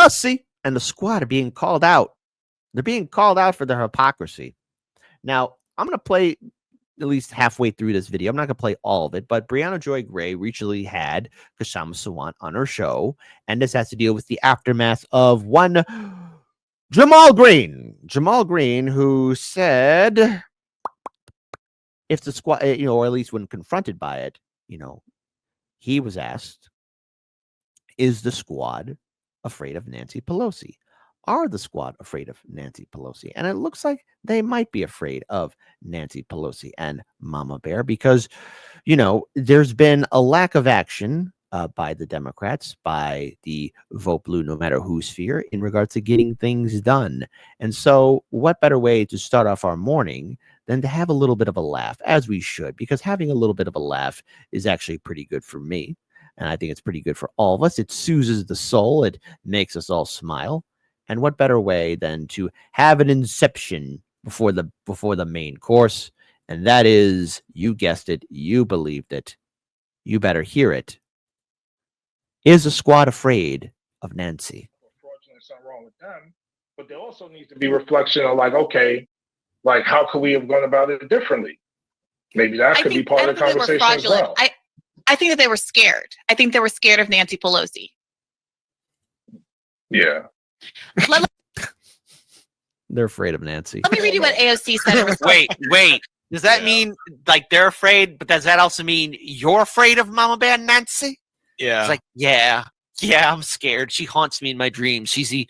Pelosi and the squad are being called out. They're being called out for their hypocrisy. Now, I'm going to play at least halfway through this video. I'm not going to play all of it, but Briahna Joy Gray recently had Kshama Sawant on her show, and this has to deal with the aftermath of one Jamal Green, who said if the squad, or at least when confronted by it, he was asked, is the squad afraid of Nancy Pelosi? Are the squad afraid of Nancy Pelosi? And it looks like they might be afraid of Nancy Pelosi and Mama Bear because, there's been a lack of action by the Democrats, by the vote blue, no matter who sphere, in regards to getting things done. And so what better way to start off our morning than to have a little bit of a laugh, as we should, because having a little bit of a laugh is actually pretty good for me. And I think it's pretty good for all of us. It soothes the soul. It makes us all smile. And what better way than to have an inception before the main course? And that is, you guessed it, you believed it, you better hear it. Is the squad afraid of Nancy? Unfortunately, something wrong with them, but there also needs to be reflection of okay, how could we have gone about it differently? Maybe that could be part of the conversation as well. I think that they were scared. I think they were scared of Nancy Pelosi. Yeah. They're afraid of Nancy. Let me read you what AOC said. Wait. Does that mean they're afraid, but does that also mean you're afraid of Mama Bear Nancy? Yeah. It's like, yeah, I'm scared. She haunts me in my dreams. She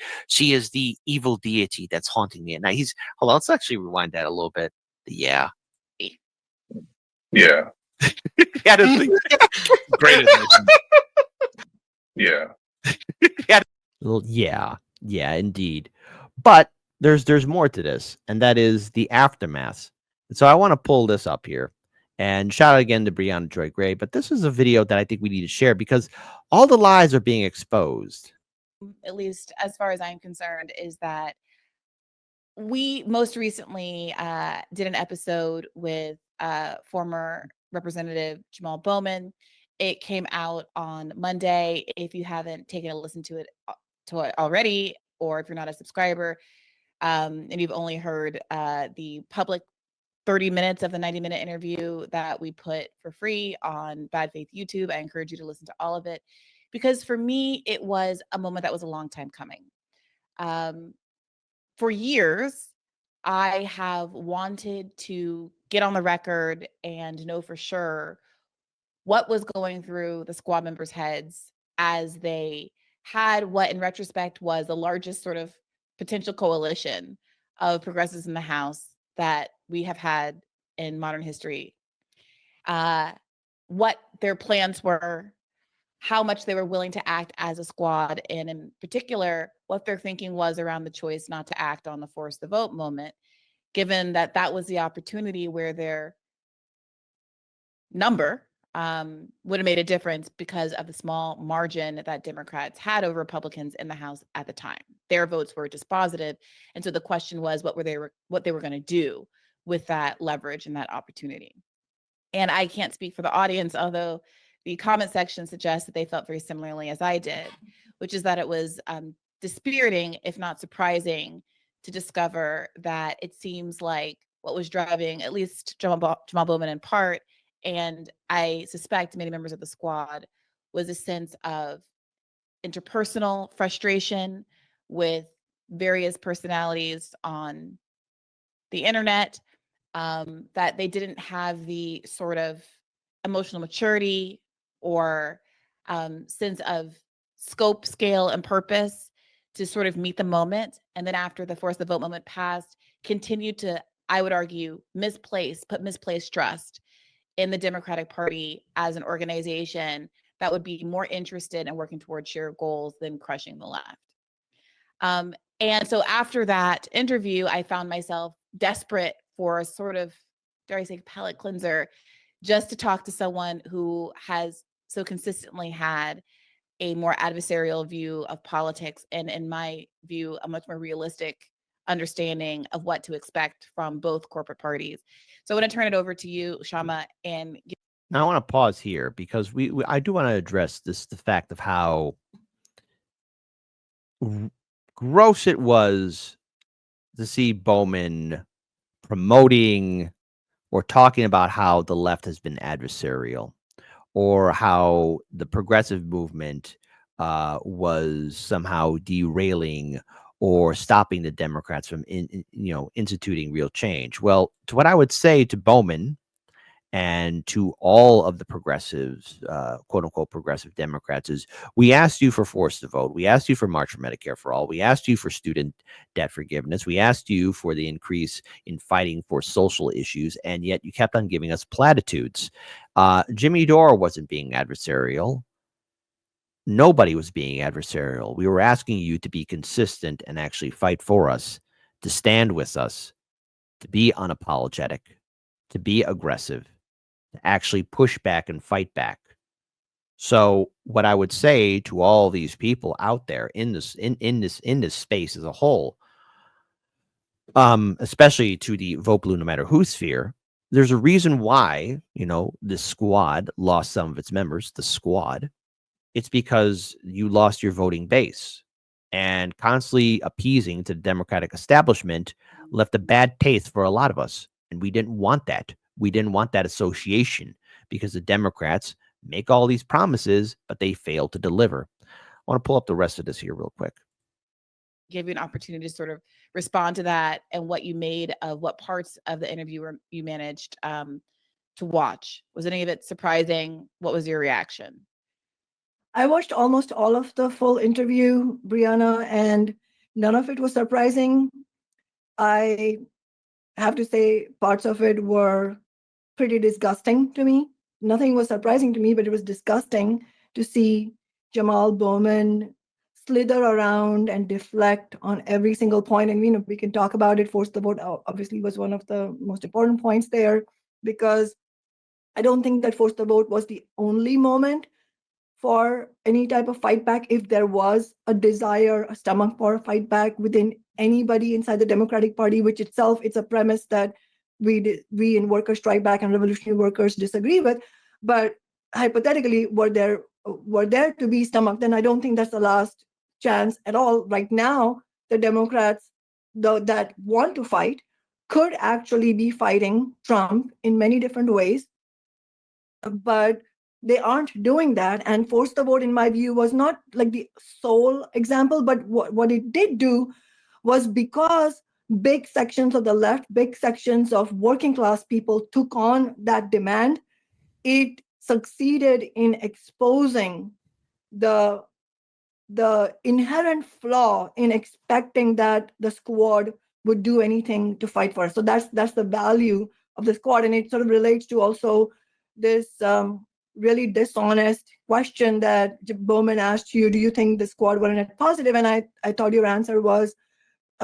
is the evil deity that's haunting me at night. Hold on, let's actually rewind that a little bit. Yeah. Yeah. Great admission. Yeah. Yeah, indeed. But there's more to this, and that is the aftermath. And so I want to pull this up here and shout out again to Briahna Joy Gray. But this is a video that I think we need to share because all the lies are being exposed. At least as far as I'm concerned, is that we most recently did an episode with former Representative Jamal Bowman. It came out on Monday. If you haven't taken a listen to it already, or if you're not a subscriber, and you've only heard the public 30 minutes of the 90-minute interview that we put for free on Bad Faith YouTube, I encourage you to listen to all of it, because for me, it was a moment that was a long time coming. For years, I have wanted to get on the record and know for sure what was going through the squad members' heads as they had what in retrospect was the largest sort of potential coalition of progressives in the House that we have had in modern history. What their plans were, how much they were willing to act as a squad, and in particular, what their thinking was around the choice not to act on the force the vote moment, given that that was the opportunity where their number would have made a difference because of the small margin that Democrats had over Republicans in the House at the time. Their votes were dispositive. And so the question was what they were going to do with that leverage and that opportunity. And I can't speak for the audience, although the comment section suggests that they felt very similarly as I did, which is that it was dispiriting, if not surprising, to discover that it seems like what was driving at least Jamal Bowman in part, and I suspect many members of the squad, was a sense of interpersonal frustration with various personalities on the internet, that they didn't have the sort of emotional maturity or sense of scope, scale, and purpose to sort of meet the moment. And then after the force the vote moment passed, continued to, I would argue, put misplaced trust in the Democratic Party as an organization that would be more interested in working towards shared goals than crushing the left. And so after that interview, I found myself desperate for a sort of, dare I say, palate cleanser, just to talk to someone who has so consistently had a more adversarial view of politics, and in my view, a much more realistic understanding of what to expect from both corporate parties. So I want to turn it over to you, Kshama. And now I want to pause here because I do want to address the fact of how gross it was to see Bowman promoting or talking about how the left has been adversarial, or how the progressive movement was somehow derailing or stopping the Democrats from instituting real change. Well, to what I would say to Bowman and to all of the progressives, quote unquote progressive Democrats, is we asked you for forced to vote. We asked you for March for Medicare for All. We asked you for student debt forgiveness. We asked you for the increase in fighting for social issues, and yet you kept on giving us platitudes. Jimmy Dore wasn't being adversarial. Nobody was being adversarial. We were asking you to be consistent and actually fight for us, to stand with us, to be unapologetic, to be aggressive, to actually push back and fight back. So what I would say to all these people out there in this space as a whole, especially to the vote blue no matter who sphere, there's a reason why, the squad lost some of its members, the squad. It's because you lost your voting base, and constantly appeasing to the Democratic establishment left a bad taste for a lot of us. And we didn't want that. We didn't want that association, because the Democrats make all these promises, but they fail to deliver. I want to pull up the rest of this here real quick. Give you an opportunity to sort of respond to that and what you made of what parts of the interview you managed to watch. Was any of it surprising? What was your reaction? I watched almost all of the full interview, Briahna, and none of it was surprising. I have to say parts of it were pretty disgusting to me. Nothing was surprising to me, but it was disgusting to see Jamal Bowman slither around and deflect on every single point. And we can talk about it. Force the vote obviously was one of the most important points there, because I don't think that force the vote was the only moment for any type of fight back. If there was a desire, a stomach for a fight back within anybody inside the Democratic Party, which itself, it's a premise that we in Workers' Strike Back and Revolutionary Workers disagree with. But hypothetically, were there to be stomach, then I don't think that's the last chance at all. Right now, the Democrats that want to fight could actually be fighting Trump in many different ways, but they aren't doing that. And force the vote, in my view, was not like the sole example, but what it did do was, because big sections of the left, big sections of working class people took on that demand, it succeeded in exposing the inherent flaw in expecting that the squad would do anything to fight for us. So that's the value of the squad. And it sort of relates to also this really dishonest question that Bowman asked you: do you think the squad were a net positive? And I thought your answer was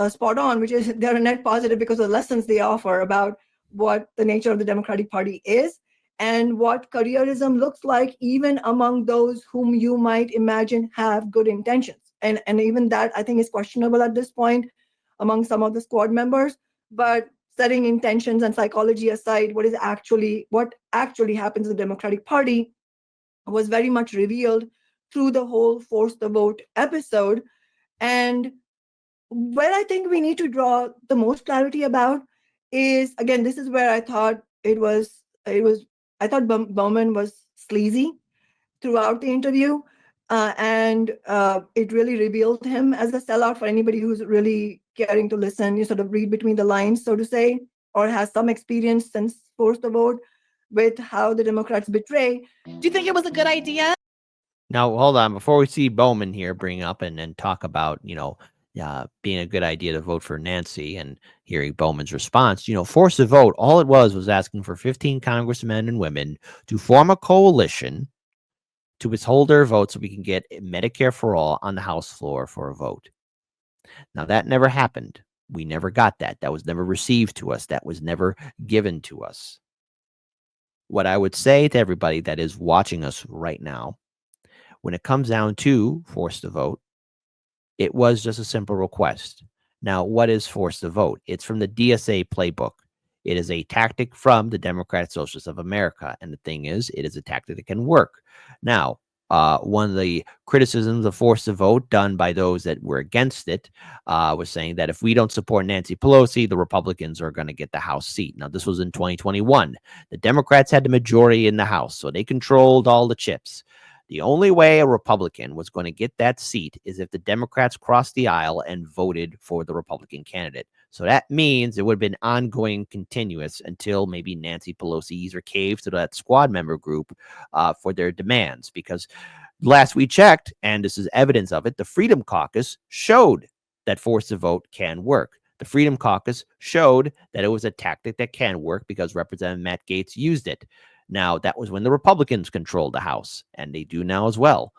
spot on, which is they're a net positive because of the lessons they offer about what the nature of the Democratic Party is and what careerism looks like, even among those whom you might imagine have good intentions. And even that, I think, is questionable at this point among some of the squad members. But setting intentions and psychology aside, what actually happens in the Democratic Party was very much revealed through the whole force the vote episode. And where I think we need to draw the most clarity about is, again, this is where I thought I thought Bowman was sleazy throughout the interview, and it really revealed him as a sellout for anybody who's really caring to listen. You sort of read between the lines, so to say, or has some experience since force the vote with how the Democrats betray. Do you think it was a good idea? Now, hold on. Before we see Bowman here bring up and talk about, being a good idea to vote for Nancy, and hearing Bowman's response, force the vote, all it was asking for 15 congressmen and women to form a coalition to withhold their votes so we can get Medicare for all on the House floor for a vote. Now, that never happened. We never got that. That was never received to us. That was never given to us. What I would say to everybody that is watching us right now, when it comes down to force the vote, it was just a simple request. Now, what is force the vote? It's from the DSA playbook. It is a tactic from the Democratic Socialists of America. And the thing is, it is a tactic that can work. Now, One of the criticisms of forced to vote done by those that were against it was saying that if we don't support Nancy Pelosi, the Republicans are going to get the House seat. Now, this was in 2021. The Democrats had the majority in the House, so they controlled all the chips. The only way a Republican was going to get that seat is if the Democrats crossed the aisle and voted for the Republican candidate. So that means it would have been ongoing, continuous until maybe Nancy Pelosi either caved to that squad member group for their demands. Because last we checked, and this is evidence of it, the Freedom Caucus showed that forced to vote can work. The Freedom Caucus showed that it was a tactic that can work because Representative Matt Gaetz used it. Now, that was when the Republicans controlled the House, and they do now as well.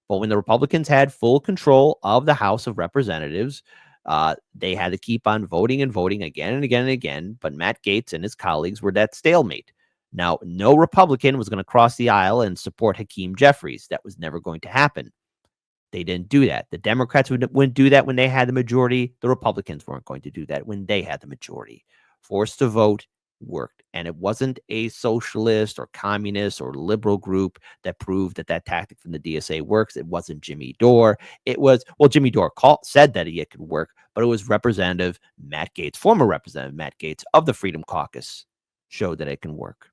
But when the Republicans had full control of the House of Representatives, they had to keep on voting and voting again and again and again. But Matt Gaetz and his colleagues were that stalemate. Now, no Republican was going to cross the aisle and support Hakeem Jeffries. That was never going to happen. They didn't do that. The Democrats wouldn't do that when they had the majority. The Republicans weren't going to do that when they had the majority. Forced to vote worked. And it wasn't a socialist or communist or liberal group that proved that that tactic from the DSA works. It wasn't Jimmy Dore. It was, well, Jimmy Dore said that it could work, but it was Representative Matt Gaetz, former Representative Matt Gaetz of the Freedom Caucus, showed that it can work.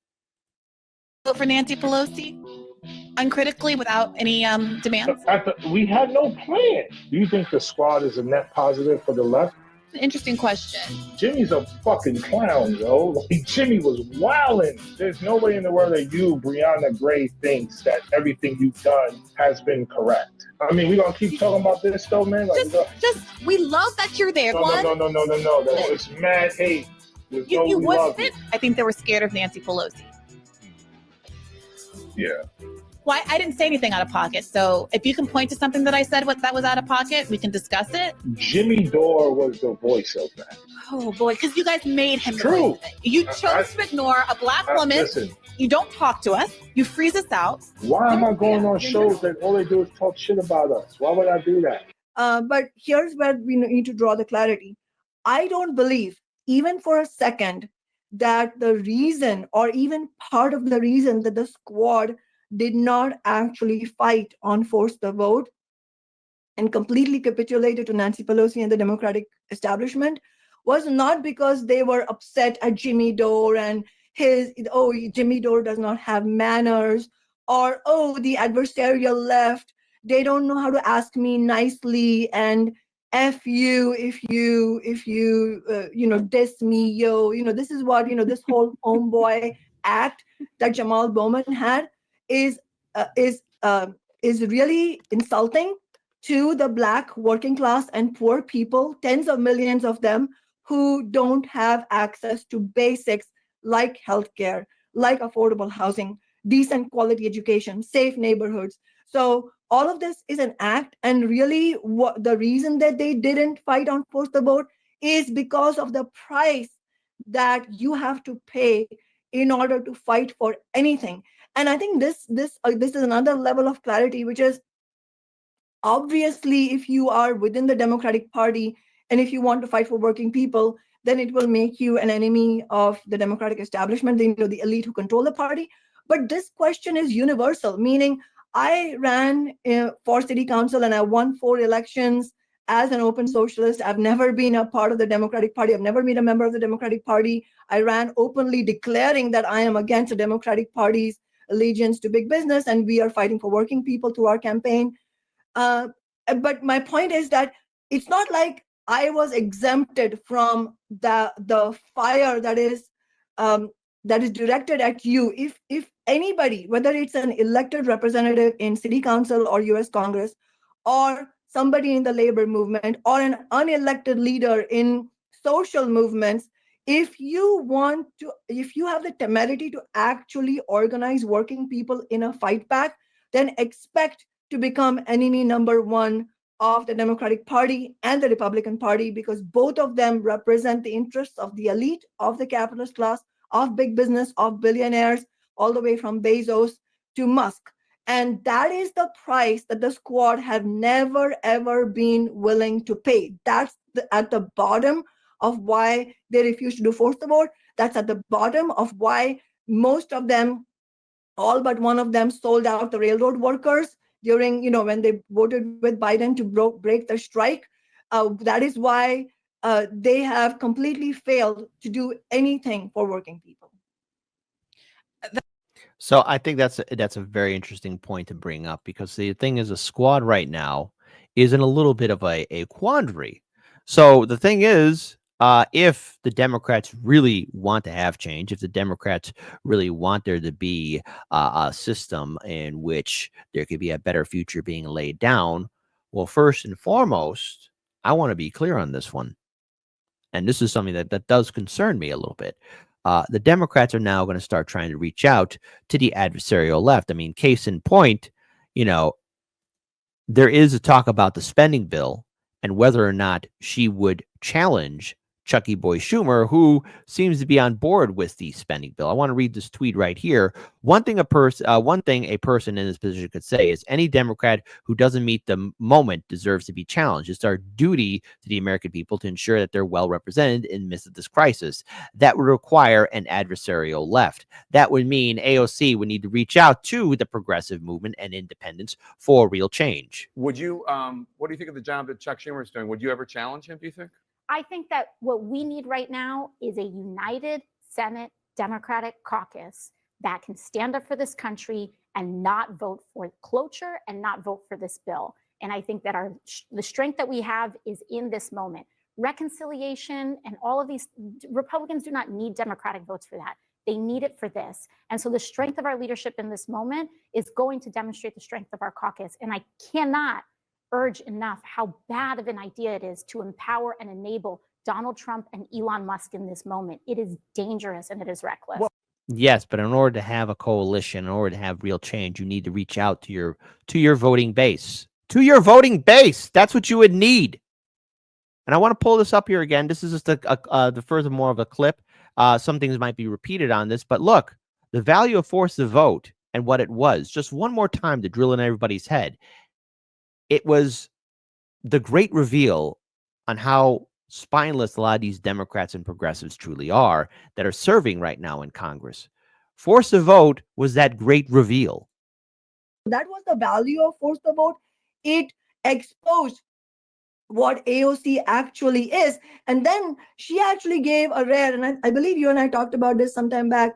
Vote for Nancy Pelosi uncritically without any demands? We had no plan. Do you think the squad is a net positive for the left? An interesting question. Jimmy's a fucking clown, yo. Like, Jimmy was wilding. There's no way in the world that you, Briahna Gray, thinks that everything you've done has been correct. I mean, we gonna keep talking about this though, man. Like, we love that you're there. No. It's mad hate. You wasn't. I think they were scared of Nancy Pelosi. Yeah. Well, I didn't say anything out of pocket. So if you can point to something that I said that was out of pocket, we can discuss it. Jimmy Dore was the voice of that. Oh, boy, because you guys made him True. the voice of it. You chose to ignore a black woman. Listen. You don't talk to us. You freeze us out. Why am I going on shows that all they do is talk shit about us? Why would I do that? But here's where we need to draw the clarity. I don't believe, even for a second, that the reason or even part of the reason that the squad did not actually fight on force the vote and completely capitulated to Nancy Pelosi and the Democratic establishment was not because they were upset at Jimmy Dore and Jimmy Dore does not have manners, or, the adversarial left, they don't know how to ask me nicely, and F you if you diss me, yo. This is what, this whole homeboy act that Jamal Bowman had is really insulting to the Black working class and poor people, tens of millions of them who don't have access to basics like healthcare, like affordable housing, decent quality education, safe neighborhoods. So all of this is an act, and really what the reason that they didn't fight on force the vote is because of the price that you have to pay in order to fight for anything. And I think this is another level of clarity, which is obviously if you are within the Democratic Party and if you want to fight for working people, then it will make you an enemy of the Democratic establishment, the elite who control the party. But this question is universal, meaning I ran for city council and I won 4 elections as an open socialist. I've never been a part of the Democratic Party. I've never been a member of the Democratic Party. I ran openly declaring that I am against the Democratic Party's allegiance to big business, and we are fighting for working people through our campaign. But my point is that it's not like I was exempted from the fire that is directed at you. If anybody, whether it's an elected representative in city council or US Congress, or somebody in the labor movement, or an unelected leader in social movements, if you have the temerity to actually organize working people in a fight back, then expect to become enemy number 1 of the Democratic Party and the Republican Party, because both of them represent the interests of the elite, of the capitalist class, of big business, of billionaires, all the way from Bezos to Musk. And that is the price that the squad have never, ever been willing to pay. That's at the bottom of why they refuse to do force the vote. That's at the bottom of why most of them, all but one of them, sold out the railroad workers during, when they voted with Biden to break the strike. That is why they have completely failed to do anything for working people. So I think that's a very interesting point to bring up, because the thing is, a squad right now is in a little bit of a quandary. So the thing is, if the Democrats really want to have change, if the Democrats really want there to be a system in which there could be a better future being laid down, well, first and foremost, I want to be clear on this one. And this is something that does concern me a little bit. The Democrats are now going to start trying to reach out to the adversarial left. I mean, case in point, there is a talk about the spending bill and whether or not she would challenge Chucky Boy Schumer, who seems to be on board with the spending bill. I want to read this tweet right here. One thing a person in this position could say is, any Democrat who doesn't meet the moment deserves to be challenged. It's our duty to the American people to ensure that they're well represented in the midst of this crisis. That would require an adversarial left. That would mean AOC would need to reach out to the progressive movement and independents for real change. Would you, what do you think of the job that Chuck Schumer is doing? Would you ever challenge him, do you think? I think that what we need right now is a united Senate Democratic caucus that can stand up for this country and not vote for cloture and not vote for this bill. And I think that the strength that we have is in this moment. Reconciliation and all of these, Republicans do not need Democratic votes for that. They need it for this. And so the strength of our leadership in this moment is going to demonstrate the strength of our caucus. And I cannot urge enough how bad of an idea it is to empower and enable Donald Trump and Elon Musk in this moment. It is dangerous and it is reckless. Yes, but in order to have a coalition, in order to have real change, you need to reach out to your voting base. To your voting base. That's what you would need. And I want to pull this up here again. This is just the furthermore of a clip. Some things might be repeated on this, but look, the value of force to vote and what it was. Just one more time to drill in everybody's head. It was the great reveal on how spineless a lot of these Democrats and progressives truly are that are serving right now in Congress. Force to vote was that great reveal. That was the value of force to vote. It exposed what AOC actually is. And then she actually gave a rare, and I believe you and I talked about this sometime back,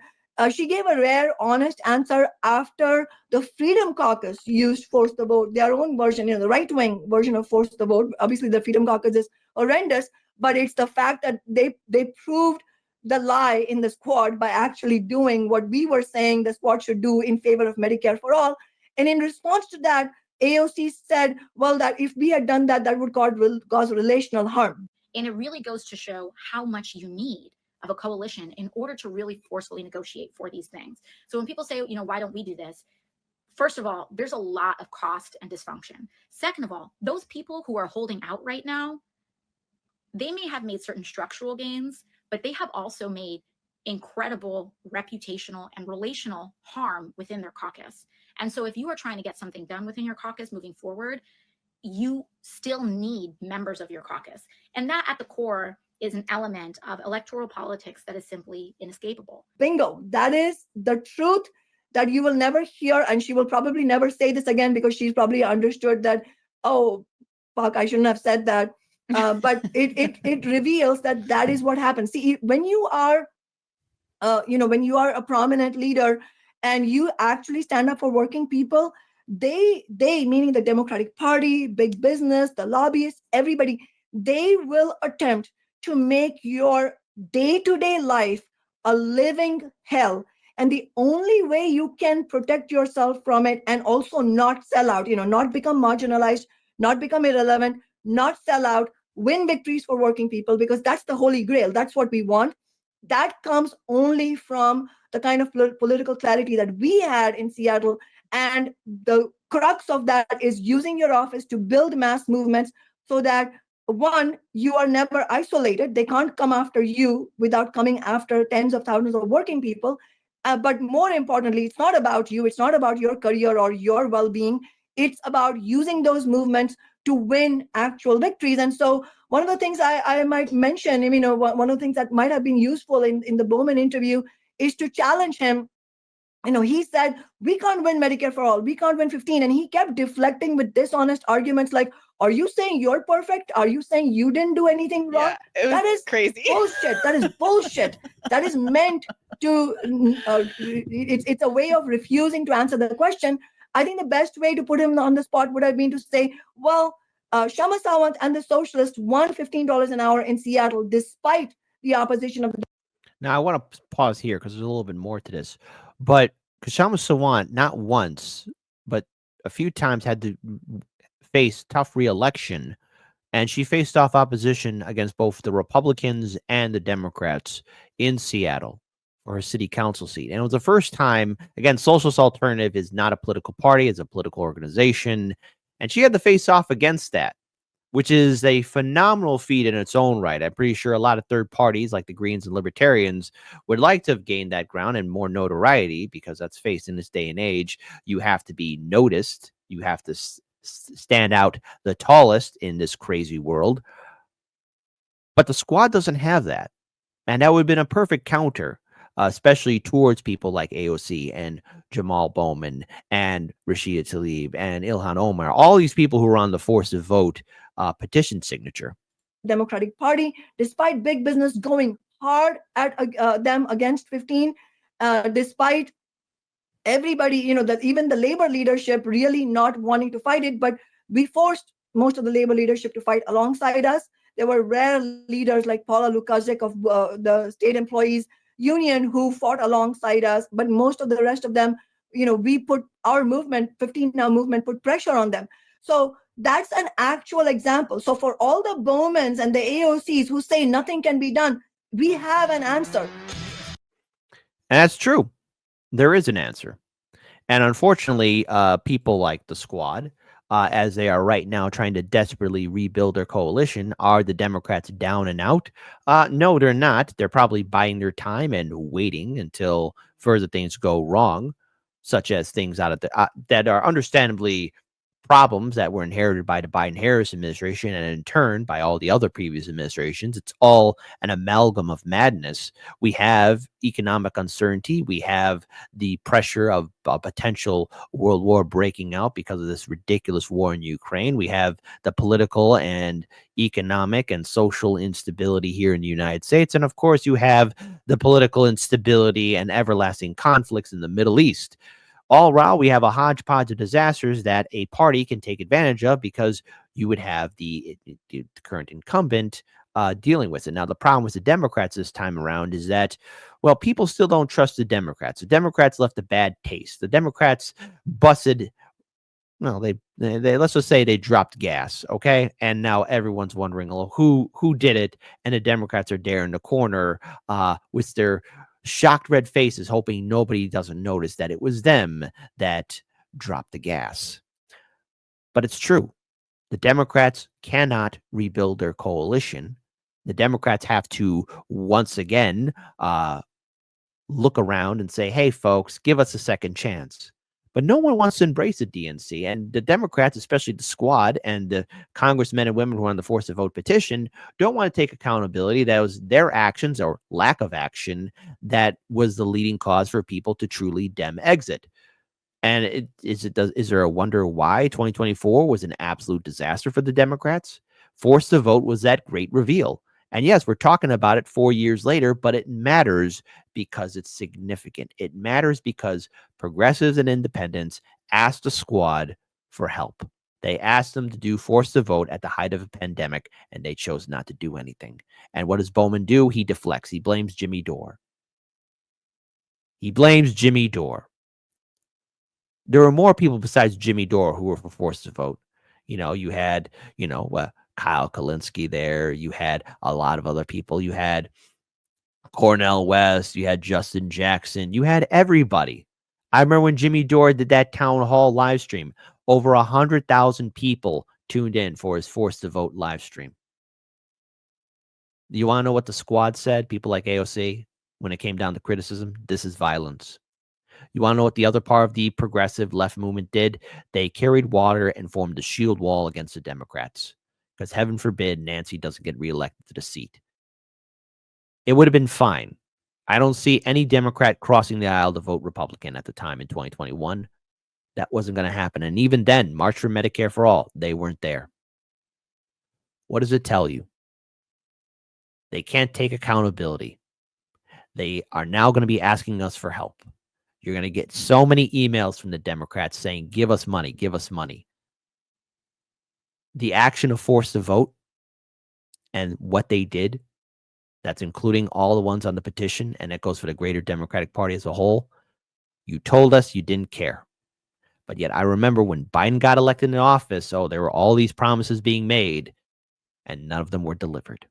she gave a rare, honest answer after the Freedom Caucus used force to vote, their own version, the right-wing version of force to vote. Obviously, the Freedom Caucus is horrendous, but it's the fact that they proved the lie in the squad by actually doing what we were saying the squad should do in favor of Medicare for all. And in response to that, AOC said, well, that if we had done that, that would cause relational harm. And it really goes to show how much you need of a coalition in order to really forcefully negotiate for these things. So when people say, why don't we do this? First of all, there's a lot of cost and dysfunction. Second of all, those people who are holding out right now, they may have made certain structural gains, but they have also made incredible reputational and relational harm within their caucus. And so if you are trying to get something done within your caucus moving forward, you still need members of your caucus. And that at the core is an element of electoral politics that is simply inescapable. Bingo. That is the truth that you will never hear. And she will probably never say this again because she's probably understood that, oh, fuck, I shouldn't have said that. But it reveals that is what happens. See, when you are, when you are a prominent leader and you actually stand up for working people, they meaning the Democratic Party, big business, the lobbyists, everybody, they will attempt to make your day-to-day life a living hell. And the only way you can protect yourself from it and also not sell out, not become marginalized, not become irrelevant, not sell out, win victories for working people, because that's the holy grail. That's what we want. That comes only from the kind of political clarity that we had in Seattle. And the crux of that is using your office to build mass movements so that, one, you are never isolated. They can't come after you without coming after tens of thousands of working people. But more importantly, it's not about you. It's not about your career or your well-being. It's about using those movements to win actual victories. And so one of the things I might mention, one of the things that might have been useful in the Bowman interview is to challenge him He said, we can't win Medicare for all. We can't win 15. And he kept deflecting with dishonest arguments like, are you saying you're perfect? Are you saying you didn't do anything wrong? Yeah, it was That is crazy. bullshit. That is bullshit. That is meant to, it's a way of refusing to answer the question. I think the best way to put him on the spot would have been to say, well, Kshama Sawant and the socialists won $15 an hour in Seattle despite the opposition of the. Now, I want to pause here because there's a little bit more to this. But Kshama Sawant, not once, but a few times had to face tough re-election, and she faced off opposition against both the Republicans and the Democrats in Seattle for her city council seat. And it was the first time, again, Socialist Alternative is not a political party, it's a political organization. And she had to face off against that, which is a phenomenal feat in its own right. I'm pretty sure a lot of third parties like the Greens and Libertarians would like to have gained that ground and more notoriety because let's face, in this day and age, you have to be noticed. You have to stand out the tallest in this crazy world. But the squad doesn't have that. And that would have been a perfect counter, especially towards people like AOC and Jamal Bowman and Rashida Tlaib and Ilhan Omar, all these people who are on the force of vote petition signature. Democratic Party, despite big business going hard at them against 15, despite everybody, even the labor leadership really not wanting to fight it, but we forced most of the labor leadership to fight alongside us. There were rare leaders like Paula Lukaszczyk of the State Employees Union who fought alongside us, but most of the rest of them, we put our movement, 15 Now movement, put pressure on them. So that's an actual example. So for all the Bowmans and the AOCs who say nothing can be done, we have an answer. And that's true. There is an answer. And unfortunately, people like the squad, as they are right now trying to desperately rebuild their coalition, are the Democrats down and out? No, they're not. They're probably biding their time and waiting until further things go wrong, such as things out of the that are understandably problems that were inherited by the Biden-Harris administration and in turn by all the other previous administrations. It's all an amalgam of madness. We have economic uncertainty. We have the pressure of a potential world war breaking out because of this ridiculous war in Ukraine. We have the political and economic and social instability here in the United States. And of course, you have the political instability and everlasting conflicts in the Middle East. All around, we have a hodgepodge of disasters that a party can take advantage of because you would have the current incumbent dealing with it. Now, the problem with the Democrats this time around is that, well, people still don't trust the Democrats. The Democrats left a bad taste. The Democrats busted. No, they let's just say they dropped gas, okay? And now everyone's wondering, well, who did it? And the Democrats are there in the corner with their shocked red faces, hoping nobody doesn't notice that it was them that dropped the gas. But it's true. The Democrats cannot rebuild their coalition. The Democrats have to once again look around and say, hey, folks, give us a second chance. But no one wants to embrace the DNC. And the Democrats, especially the squad and the congressmen and women who are on the force of vote petition, don't want to take accountability. That was their actions or lack of action that was the leading cause for people to truly Dem exit. And is there a wonder why 2024 was an absolute disaster for the Democrats? Force to vote was that great reveal. And yes, we're talking about it 4 years later, but it matters because it's significant. It matters because progressives and independents asked the squad for help. They asked them to do force to vote at the height of a pandemic, and they chose not to do anything. And what does Bowman do? He deflects. He blames Jimmy Dore. He blames Jimmy Dore. There were more people besides Jimmy Dore who were for force to vote. You had, Kyle Kalinske there. You had a lot of other people. You had Cornel West. You had Justin Jackson. You had everybody. I remember when Jimmy Dore did that town hall live stream. Over 100,000 people tuned in for his force to vote live stream. You want to know what the squad said? People like AOC, when it came down to criticism, this is violence. You want to know what the other part of the progressive left movement did? They carried water and formed a shield wall against the Democrats. Because heaven forbid Nancy doesn't get reelected to the seat. It would have been fine. I don't see any Democrat crossing the aisle to vote Republican at the time in 2021. That wasn't going to happen. And even then, March for Medicare for All, they weren't there. What does it tell you? They can't take accountability. They are now going to be asking us for help. You're going to get so many emails from the Democrats saying, give us money, give us money. The action of force to vote and what they did, that's including all the ones on the petition, and that goes for the greater Democratic Party as a whole. You told us you didn't care. But yet I remember when Biden got elected in office, there were all these promises being made, and none of them were delivered.